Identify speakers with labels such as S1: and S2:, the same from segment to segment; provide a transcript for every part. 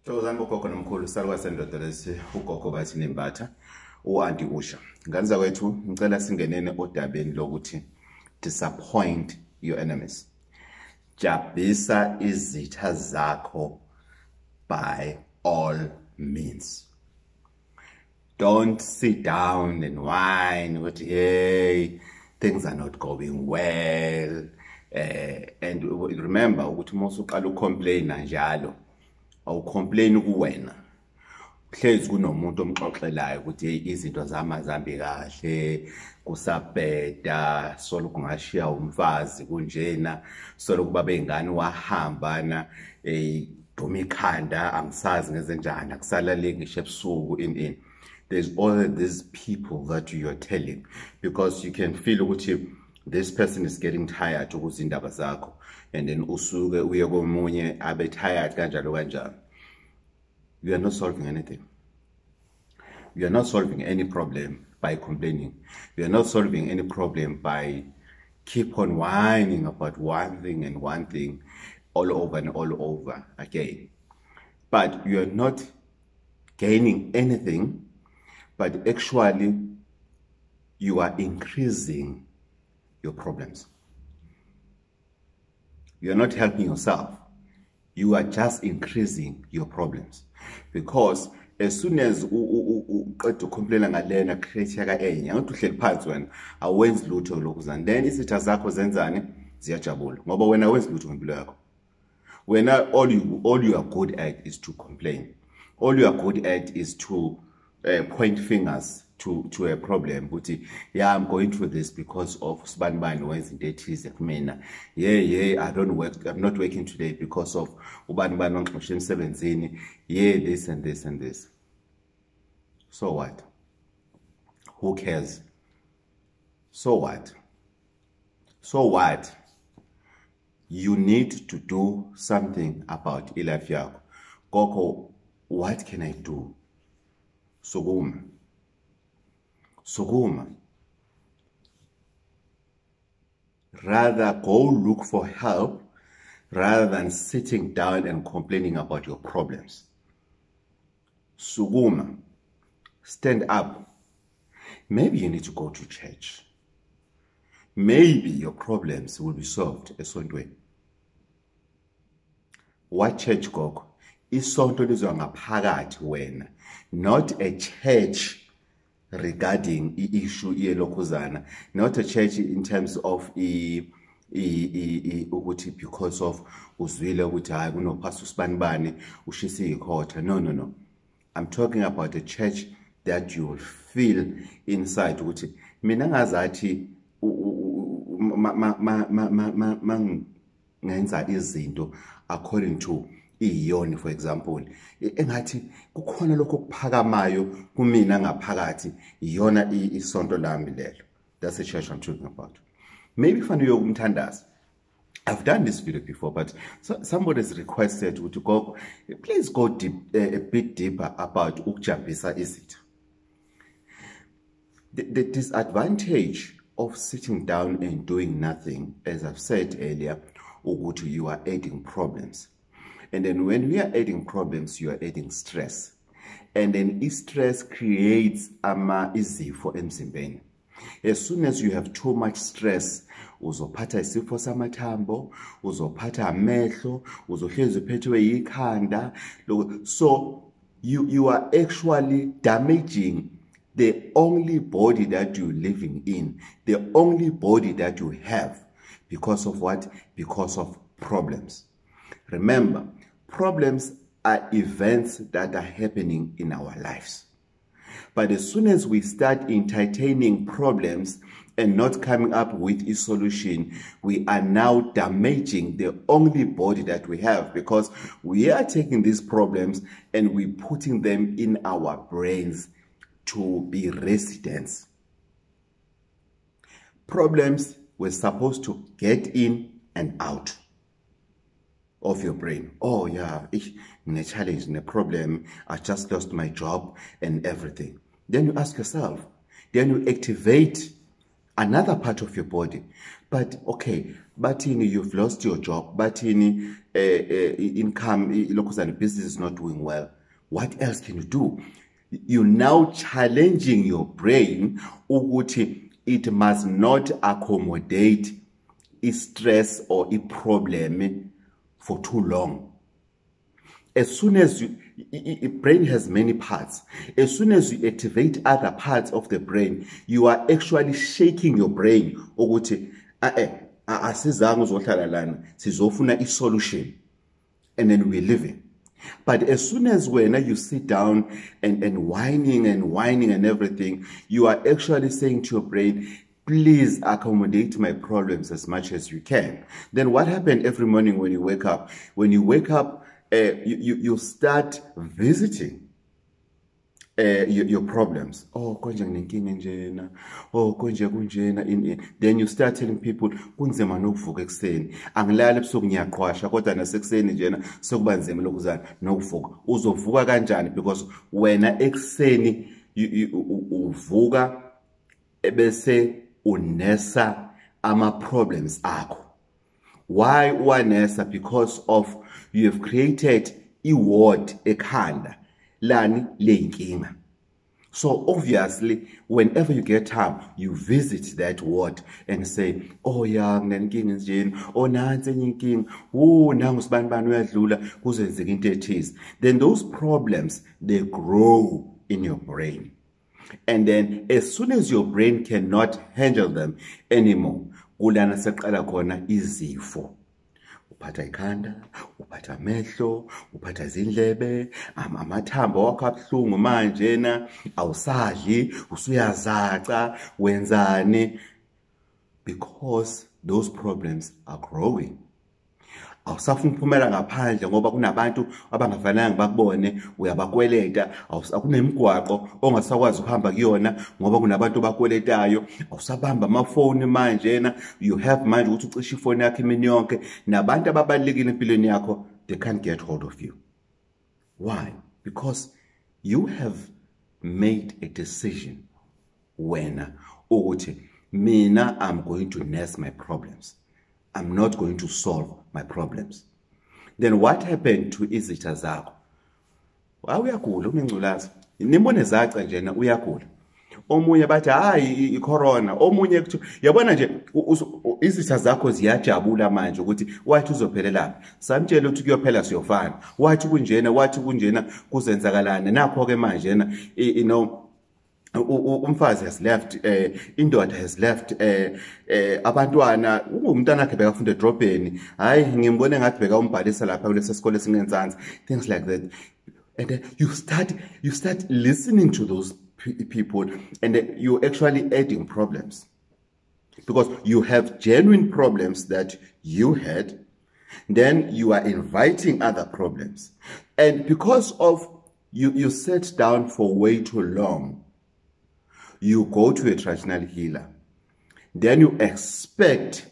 S1: Tozani bogogo nomkhulu salwa sendoda lesi ugogo Bathini Mbatha uanti Usha. Nganza kwethu ngicela singenene odabeni lokuthi disappoint your enemies. Jabhisa izitha zakho by all means. Don't sit down and whine with, hey, things are not going well. And remember, ukuthi mose uqala ucomplain njalo, awucomplain kuwena. Hlezi kunomuntu omxoxelayo ukuthi hey izinto zami zambi kahle, kusabheda, solo kungashiya umfazi kunjena, solo kuba bengane wahamba na duma ikhanda angisazi ngezenjani akusalale ngisho ebusuku in. There's all these people that you are telling because you can feel ukuthi this person is getting tired ukuzindaba zakho, and then usuke uye komunye abe tired kanjalo kanjalo. You are not solving anything. You are not solving any problem by complaining. You are not solving any problem by keep on whining about one thing and one thing all over and all over again. But you are not gaining anything, but actually you are increasing your problems. You are not helping yourself. You are just increasing your problems. Because as soon as you complain ngalena create yaka enye ngathi uhleli phansi wena awenzi lutho lokuzana, then izitha zakho zenzani ziyajabula ngoba wena awenzi lutho ngempilo yakho. Wena all you are good at is to complain. All you are good at is to point fingers to a problem. But yeah, I'm going through this because of Sbanban Wednesday teas at Mena. Yeah, I don't work, I'm not working today because of Ubanban on Commission 17. Yeah, this and this and this. So what? Who cares? So what? So what? You need to do something about life yako. Gogo, what can I do? Sukuma. Rather go look for help rather than sitting down and complaining about your problems. Sukuma. Stand up. Maybe you need to go to church. Maybe your problems will be solved a certain way. What church gogo? Isonto lizwa ngaphakathi wena, not a church regarding issue yelokhuzana, not a church in terms of ukuthi because of uzwile ukuthi hayi kuno pastor Sbanibani ushisa ikhotha. No. I'm talking about a church that you will feel inside ukuthi mina ngazathi ngenza izinto according to iyoni, for example, engathi kukhona lokho kuphakamayo kumina ngaphakathi iyona isonto lami lelo. That's the church I'm talking about. Maybe fanele yokumthandaza. I've done this video before, but somebody's requested to go, please go deep, a bit deeper about ukujabhisa izitha. The disadvantage of sitting down and doing nothing, as I've said earlier, ukuthi you are adding problems. And then when we are adding problems, you are adding stress. And then stress creates izifo emzimbeni. As soon as you have too much stress, uzophatha isifo samathambo, uzophatha amehlo, uzohlezi uphethwe yikhanda. So you are actually damaging the only body that you're living in, the only body that you have. Because of what? Because of problems. Remember, problems are events that are happening in our lives. But as soon as we start entertaining problems and not coming up with a solution, we are now damaging the only body that we have, because we are taking these problems and we're putting them in our brains to be residents. Problems were supposed to get in and out of your brain. Oh yeah, in a challenge, in a problem, I just lost my job and everything. Then you ask yourself, then you activate another part of your body. But okay, bathini you've lost your job, bathini income, business is not doing well. What else can you do? You're now challenging your brain ukuthi it must not accommodate stress or a problem for too long. As soon as your brain has many parts, as soon as you activate other parts of the brain, you are actually shaking your brain ukuthi asizange uzohlala lana sizofuna isolution, and then we're living. But as soon as when you sit down and whining and everything, you are actually saying to your brain, please accommodate my problems as much as you can. Then what happened every morning when you wake up? When you wake up, you start visiting your problems. Oh, konje nginenkinga njena. Oh, konje kunjena in. Then you start telling people, kunzima nokuvuka ekseni. Angilali ebusuku ngiyaqhwasha kodwa nasekuseni njena sokuba nzima lokuzana nokuvuka. Uzovuka kanjani? Because wena ekseni uvuka ebese unesa ama problems akho. Why wanesa? Because of you have created a ward ekhanda lani lenkinga. So obviously, whenever you get time, you visit that ward and say, oh yeah, nginenkinga njeni, oh nansi enye inkinga, oh nangu sibani uyadlula kuzenzeka into ethize. Then those problems, they grow in your brain. And then as soon as your brain cannot handle them anymore, kulana seqala khona izifo. Uphatha ikhanda, uphatha amehlo, uphatha izindlebe, amathambo wakho abuhlungu manje na, awusadli, usuyazaca, wenzani, because those problems are growing. Awusafuna ukuphumela ngaphandle ngoba kunabantu abangafanele bakubone, uyabakweleta, akunemigwaqo ongasakwazi ukuhamba kuyona ngoba kunabantu bakweletayo, awusabamba amafoni manje na, you have manje ukuthi ucishe ifoni yakho imini yonke, nabantu ababalekile empilweni yakho, they can't get hold of you. Why? Because you have made a decision when ukuthi mina I'm going to nurse my problems. I'm not going to solve my problems. Then what happened to izitha zakho? Uyagula unengculaza. Nimbone zaca njena uyagula. Omunye bathi hayi icorona, omunye yabona nje izitha zakho ziyajabula manje ukuthi wathi uzophelela. Samtshela ukuthi kuyophela siyofana. Wathi kunjena kuzenzakalana. Nakho ke manje na umfazi has left, indoda has left, abantwana umntana akhe bekafunda edrobheni, hayi ngimbone ngathi beka umbhalisa lapha kulesi sikole singenzansi, things like that. And then you start listening to those people, and then you're actually adding problems, because you have genuine problems that you had, then you are inviting other problems, and because of you sat down for way too long, you go to a traditional healer, then you expect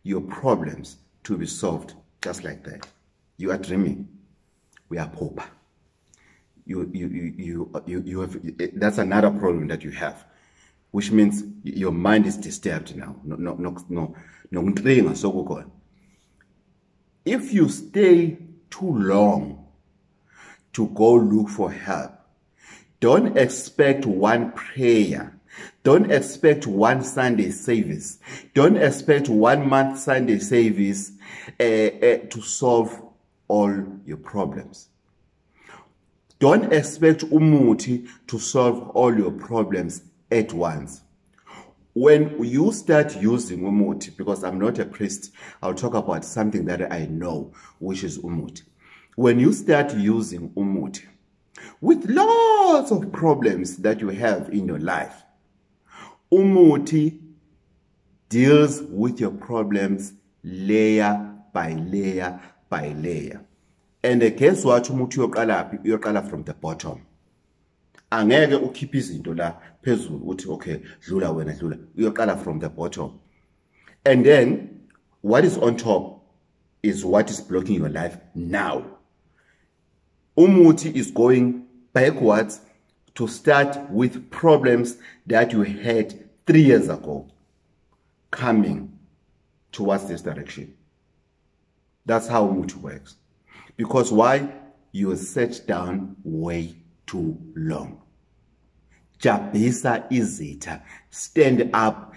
S1: your problems to be solved just like that. You are dreaming. We are pauper. You have, that's another problem that you have, which means your mind is disturbed now. If you stay too long to go look for help, don't expect one prayer. Don't expect one Sunday service. Don't expect 1 month Sunday service to solve all your problems. Don't expect umuthi to solve all your problems at once. When you start using umuthi, because I'm not a priest, I'll talk about something that I know, which is umuthi. When you start using umuthi, with lots of problems that you have in your life, umuthi deals with your problems layer by layer by layer. And guess what? Umuthi uyoqala from the bottom. Angeke ukhiphe izinto la phezulu uthi okay dlula wena dlula, uyoqala from the bottom. And then what is on top is what is blocking your life now. Umuthi is going backwards to start with problems that you had 3 years ago coming towards this direction. That's how umuthi works. Because why? You sat down way too long. Jabhisa izitha. Stand up.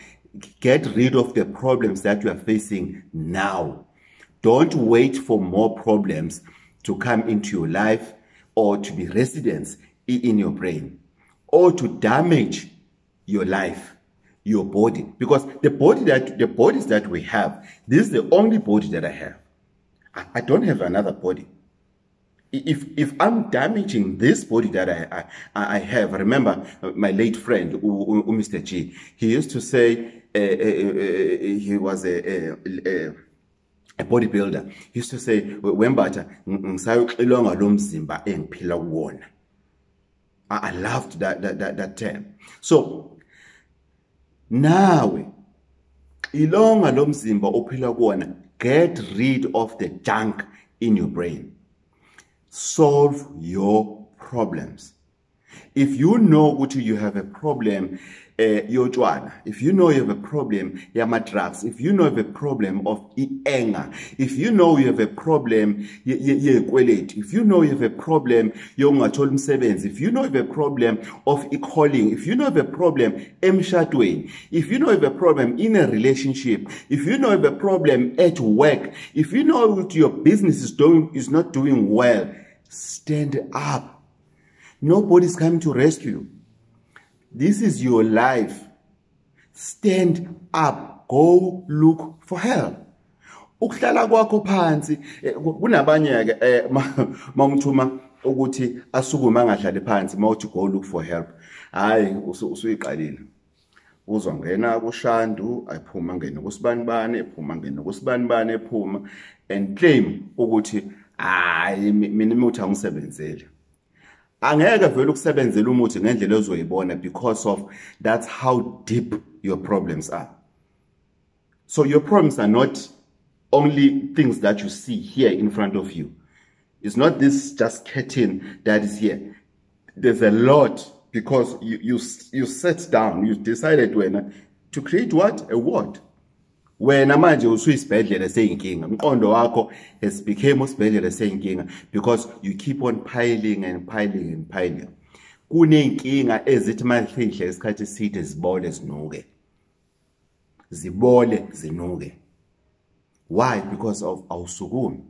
S1: Get rid of the problems that you are facing now. Don't wait for more problems to come into your life or to be residents in your brain or to damage your life, your body. Because the bodies that we have, this is the only body that I have. I don't have another body. If I'm damaging this body that I have, remember my late friend, Mr. G, he used to say, he was a bodybuilder. He used to say, Wembatha, ngisayoxilonga lo mzimba engiphila kuwona. I loved that term. So, nawe, ilonga lo mzimba ophila kuwona, get rid of the junk in your brain. Solve your problems. If you know what you have a problem, if you know you have a problem, drugs, if you know you have a problem of anger, if you know you have a problem, if you know you have a problem, if you know you have a problem of calling, if you know you have a problem, if you know you have a problem in a relationship, if you know you have a problem at work, if you know what your business is not doing well, stand up. Nobody's coming to rescue you. This is your life. Stand up. Go look for help. Ukuhlala kwakho phansi kunabanye ke mawuthuma ukuthi asukuma angahlali phansi mawuthi go look for help. Hayi usuyiqalile. Uzongena kuShandu ayiphuma ngene kusibanibane ephuma ngene kusibanibane ephuma and claim ukuthi hayi mina umuthi angisebenzele. Angeke vele ukusebenzela umuthi ngendlela ozoyibona because of that's how deep your problems are. So your problems are not only things that you see here in front of you. It's not this just curtain that is here. There's a lot because you sat down, you decided to create what? A what? Wena manje usuyisibhedlela seyinkinga umqondo wakho has became usibhedlela seyinkinga because you keep on piling and piling and piling. Kunenkinga ezithi manje isikhathi eside zibole zinuke. Zibole zinuke. Why? Because of awusukumi.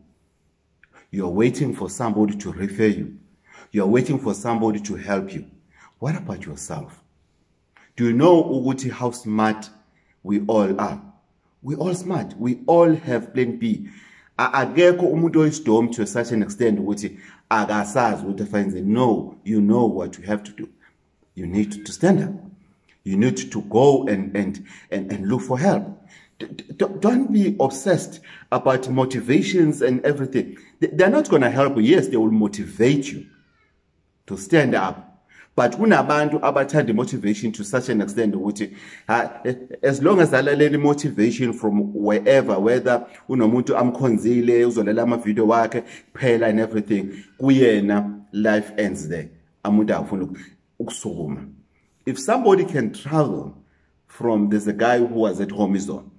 S1: You're waiting for somebody to refer you. You're waiting for somebody to help you. What about yourself? Do you know ukuthi how smart we all are? We all smart. We all have plan B. Akekho umuntu oyisdom to a certain extent ukuthi akasazi ukuthi afanele. No, you know what you have to do. You need to stand up. You need to go and look for help. Don't be obsessed about motivations and everything. They're not going to help you. Yes, they will motivate you to stand up. But kunabantu abathanda motivation to such an extent ukuthi as long as alalele motivation from wherever, whether unomuntu amkhonzile uzolela ama video wakhe phela and everything, kuyena life ends there. Amuntu akufuna ukusukuma. If somebody can travel from, there's a guy who was at home zone.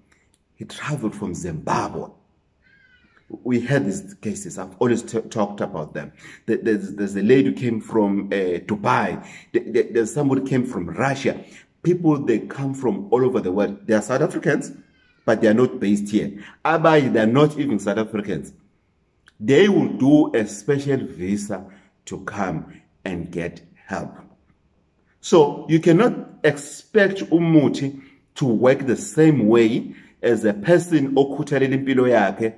S1: He traveled from Zimbabwe. We had these cases. I've always talked about them. There's a lady who came from Dubai. There's somebody who came from Russia. People, they come from all over the world. They are South Africans, but they are not based here. They are not even South Africans. They will do a special visa to come and get help. So you cannot expect umuthi to work the same way as a person okhuthalela impilo yakhe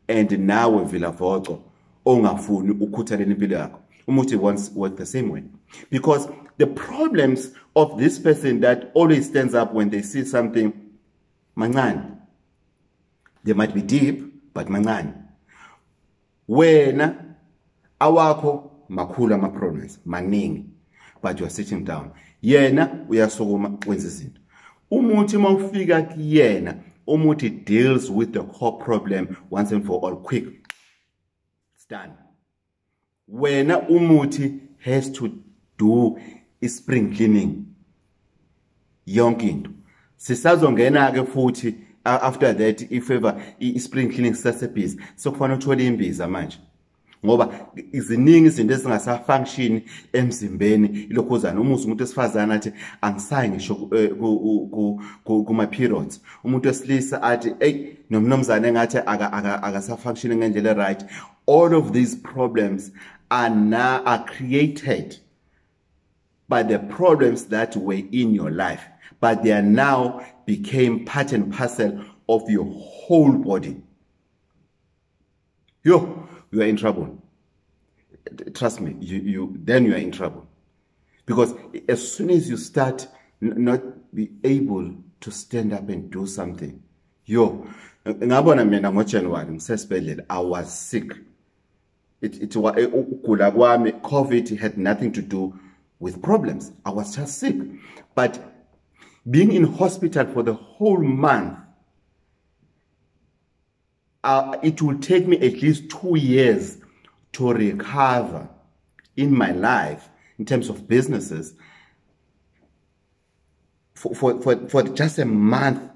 S1: and nawe vilavoco ongafuni ukhuthalela impilo yakho. Umuthi wants work the same way. Because the problems of this person that always stands up when they see something mancane. They might be deep, but mancane. Wena awakho makhulu ama problems maningi, but you are sitting down. Yena uyasukuma wenza izinto. Umuthi mawufika kuyena, umuthi deals with the core problem once and for all, quick. It's done. Wena umuthi has to do spring cleaning. Yonke into. Sisazongena ke futhi after that if ever i-spring cleaning sisasebhizi sekufanele uthole imbiza manje ngoba iziningi izinto ezingasafunction emzimbeni ilokhuzana umusa umuntu esifazana athi angisayi ngisho kuma periods umuntu wesilisa athi hey nomnumzane ngathi akasafunction ngendlela right. All of these problems are created by the problems that were in your life, but they are now became part and parcel of your whole body. You are in trouble. Trust me, then you are in trouble. Because as soon as you start not be able to stand up and do something, ngabona mina ngoJanuary ngisesibhedlela, I was sick. Ukugula kwami, COVID had nothing to do with problems. I was just sick. But being in hospital for the whole month, it will take me at least 2 years to recover in my life in terms of businesses for just a month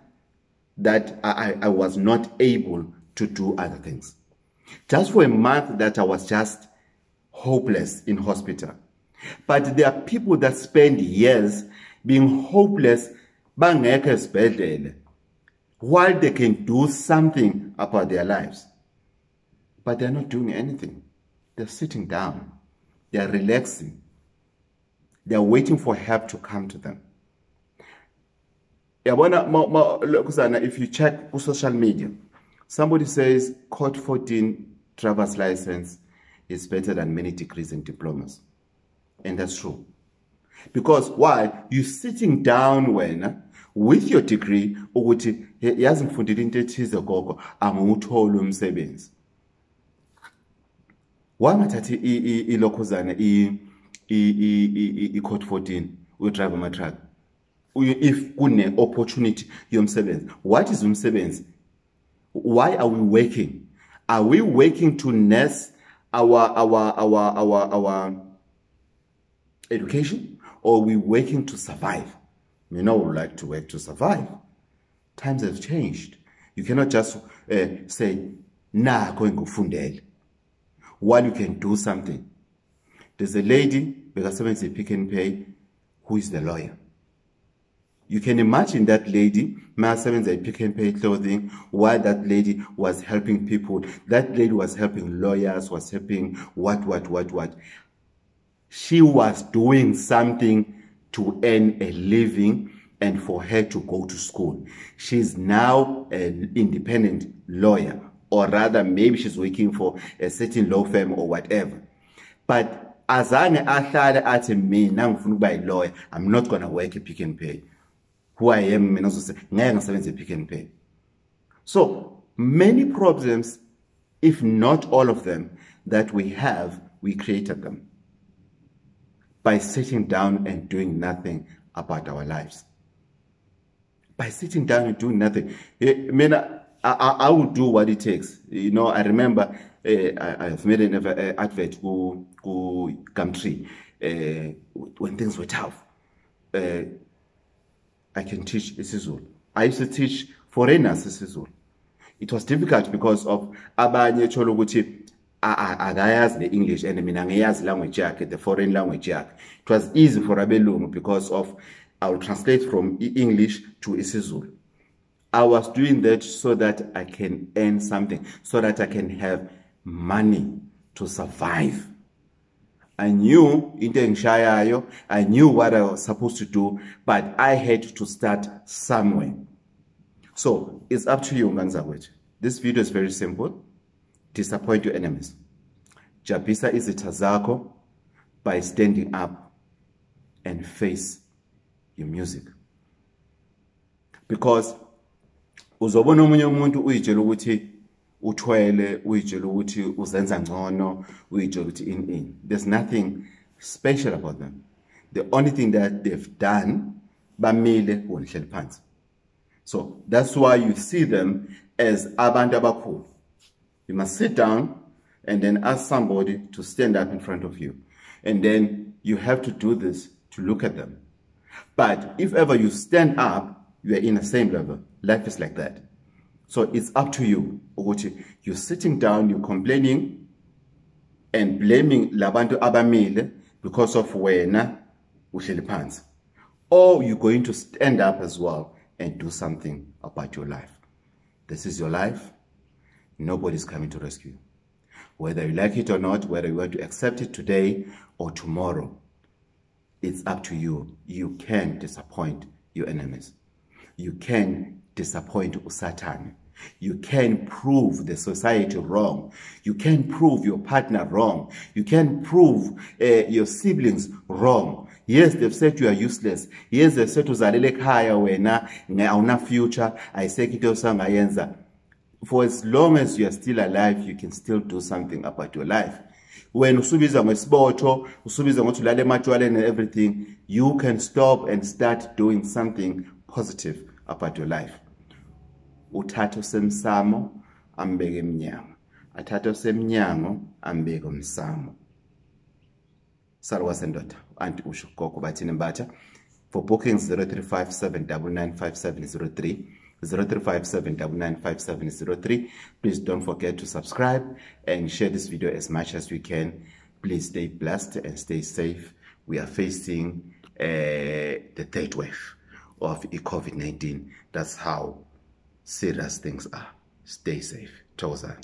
S1: that I was not able to do other things. Just for a month that I was just hopeless in hospital. But there are people that spend years being hopeless bangekho esibhedlela while they can do something about their lives. But they're not doing anything. They're sitting down. They're relaxing. They're waiting for help to come to them. If you check social media, somebody says Code 14 driver's license is better than many degrees and diplomas. And that's true. Because why? You're sitting down with your degree, ukuthi yazi ngifundile into ethize gogo, anguthola umsebenzi. Wangathathi ilokhuzana i-Code 14 uyodrive ama-truck. If kune opportunity yomsebenzi. What is umsebenzi? Why are we working? Are we working to nurse our education, or are we working to survive? We know we like to work to survive. Times have changed. You cannot just say, nah, going to fundel. While you can do something. There's a lady, because a Pick and Pay, who is the lawyer. You can imagine that lady, Pick and Pay clothing, while that lady was helping people. That lady was helping lawyers, was helping what. She was doing something to earn a living and for her to go to school. She's now an independent lawyer, or rather maybe she's working for a certain law firm or whatever. But azange ahlale athi mina ngifuna ukuba lawyer, I'm not going to work at Pick and Pay. Who I am, ngeke ngisebenze Pick and Pay. So many problems, if not all of them, that we have, we created them by sitting down and doing nothing about our lives. By sitting down and doing nothing. I will do what it takes. I remember I've made an advert to Gumtree when things were tough. I can teach isiZulu. I used to teach foreigners isiZulu. It was difficult because of abanye cholo ukuthi akayazi the English and mina ngiyazi language yakhe, the foreign language yakhe. It was easy for abelungu because of I will translate from English to isiZulu. I was doing that so that I can earn something, so that I can have money to survive. I knew into engishayayo, I knew what I was supposed to do, but I had to start somewhere. So it's up to you, Nganzakwethu. This video is very simple. Disappoint your enemies. Jabhisa izitha zakho by standing up and face your music. Because uzobona omunye umuntu uyitshela ukuthi uthwele, uyitshela ukuthi uzenza ngcono, uyitshela ukuthi in. There's nothing special about them. The only thing that they've done, bamile wonhleli phansi. So that's why you see them as abantu abakhulu. You must sit down and then ask somebody to stand up in front of you. And then you have to do this to look at them. But if ever you stand up, you are in the same level. Life is like that. So it's up to you. You're sitting down, you're complaining and blaming labantu abamile because of wena uhleli phansi. Or you're going to stand up as well and do something about your life. This is your life. Nobody's coming to rescue you. Whether you like it or not, whether you want to accept it today or tomorrow, it's up to you. You can disappoint your enemies. You can disappoint Satan. You can prove the society wrong. You can prove your partner wrong. You can prove your siblings wrong. Yes, they've said you are useless. Yes, they've said uzalele khaya wena awuna future ayiseki into sangayenza. For as long as you are still alive, you can still do something about your life. When usubiza ngesibotho, usubiza ngothi ulale ematshwaleni and everything, you can stop and start doing something positive about your life. Uthatho semsamo ambeke emnyango. Athatho semnyango ambeke umsamo. Sarwa sendoda, anti usho Gogo Bathini Mbatha. For bookings 0357995703. 0357995703. Please don't forget to subscribe and share this video as much as you can. Please stay blessed and stay safe. We are facing the third wave of COVID-19. That's how serious things are. Stay safe. Tozan.